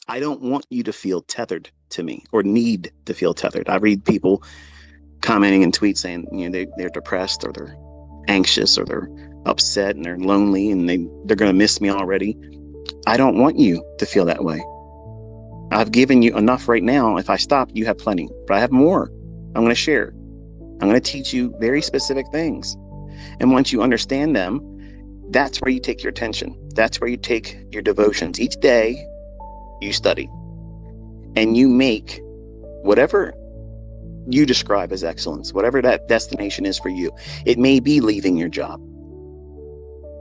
I don't want you to feel tethered to me or need to feel tethered. I read people commenting in tweets saying, they're depressed or they're anxious or they're upset and they're lonely and they're going to miss me already. I don't want you to feel that way. I've given you enough right now. If I stop, you have plenty, but I have more. I'm going to share. I'm going to teach you very specific things. And once you understand them, that's where you take your attention. That's where you take your devotions. Each day you study and you make whatever you describe as excellence, whatever that destination is for you. It may be leaving your job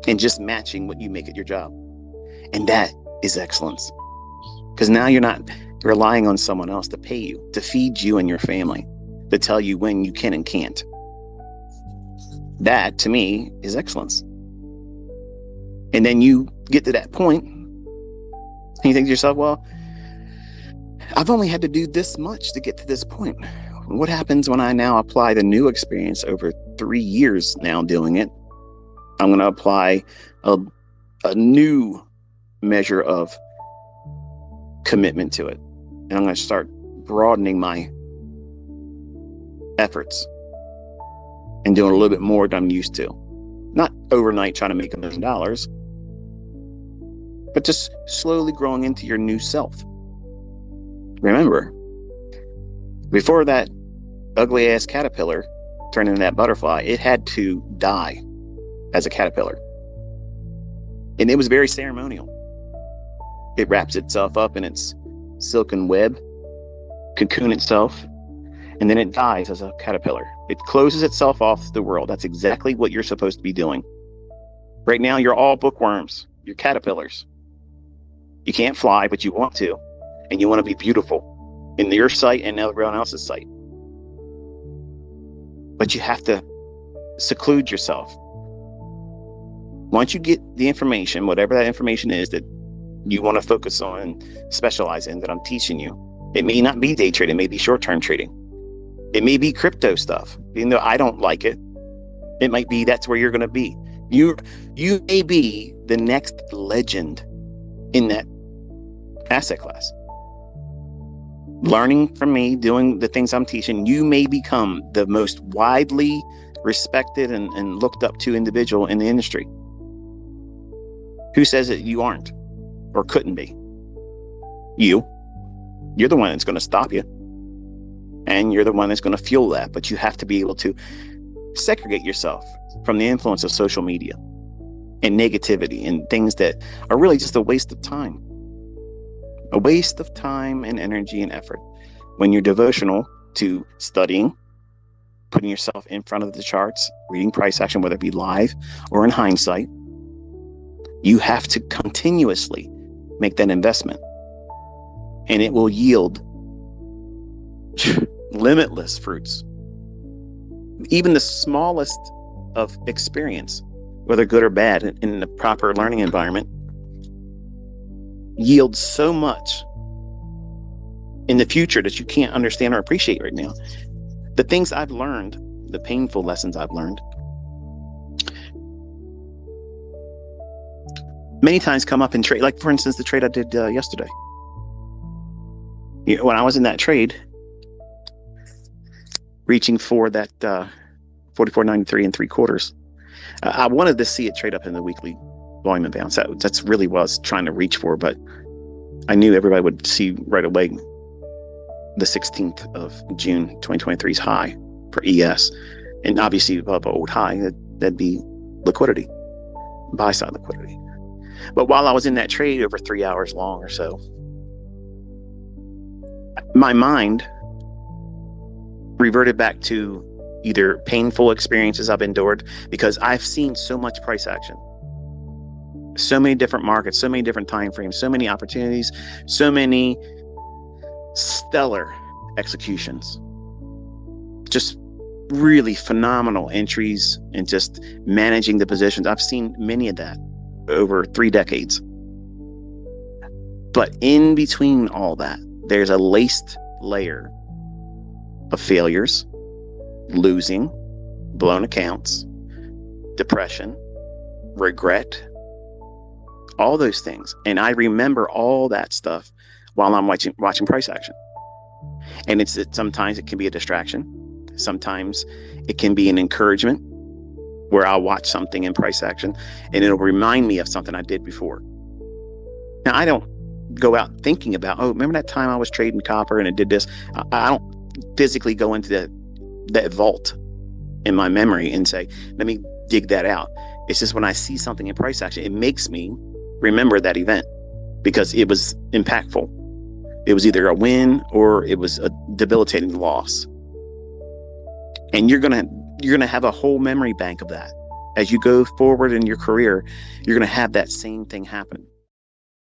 and just matching what you make at your job. And that is excellence. Because now you're not relying on someone else to pay you, to feed you and your family, to tell you when you can and can't. That, to me, is excellence. And then you get to that point and you think to yourself, well, I've only had to do this much to get to this point. What happens when I now apply the new experience over 3 years now doing it? I'm going to apply a new measure of commitment to it. And I'm going to start broadening my efforts and doing a little bit more than I'm used to. Not overnight trying to make $1 million, but just slowly growing into your new self. Remember, before that ugly ass caterpillar turned into that butterfly, it had to die as a caterpillar. And it was very ceremonial. It wraps itself up in its silken web, cocoon itself, and then it dies as a caterpillar. It closes itself off to the world. That's exactly what you're supposed to be doing. Right now, you're all bookworms. You're caterpillars. You can't fly, but you want to. And you want to be beautiful in your sight and everyone else's sight. But you have to seclude yourself. Once you get the information, whatever that information is that you want to focus on and specialize in, that I'm teaching you, it may not be day trading, it may be short-term trading. It may be crypto stuff, even though I don't like it. It might be that's where you're going to be. You may be the next legend in that asset class. Learning from me, doing the things I'm teaching, you may become the most widely respected and looked up to individual in the industry. Who says that you aren't or couldn't be? You're the one that's going to stop you. And you're the one that's going to fuel that. But you have to be able to segregate yourself from the influence of social media and negativity and things that are really just a waste of time. A waste of time and energy and effort. When you're devotional to studying, putting yourself in front of the charts, reading price action, whether it be live or in hindsight, you have to continuously make that investment. And it will yield limitless fruits. Even the smallest of experience, whether good or bad, in the proper learning environment, yields so much in the future that you can't understand or appreciate right now. The things I've learned, the painful lessons I've learned, many times come up in trade. Like, for instance, the trade I did yesterday. When I was in that trade, reaching for that 44.93 3/4, I wanted to see it trade up in the weekly volume and bounce. That's really what I was trying to reach for, but I knew everybody would see right away the 16th of June 2023's high for ES, and obviously above old high, that'd be liquidity, buy side liquidity. But while I was in that trade over 3 hours long or so, my mind reverted back to either painful experiences I've endured, because I've seen so much price action, so many different markets, so many different time frames, so many opportunities, so many stellar executions, just really phenomenal entries, and just managing the positions. I've seen many of that over 3 decades. But in between all that, there's a laced layer of failures, losing, blown accounts, depression, regret, all those things. And I remember all that stuff while I'm watching price action. And sometimes it can be a distraction. Sometimes it can be an encouragement where I'll watch something in price action and it'll remind me of something I did before. Now, I don't go out thinking about, oh, remember that time I was trading copper and it did this? I don't physically go into that vault in my memory and say, let me dig that out. It's just when I see something in price action, it makes me remember that event because it was impactful. It was either a win or it was a debilitating loss. And you're gonna have a whole memory bank of that. As you go forward in your career, you're gonna have that same thing happen.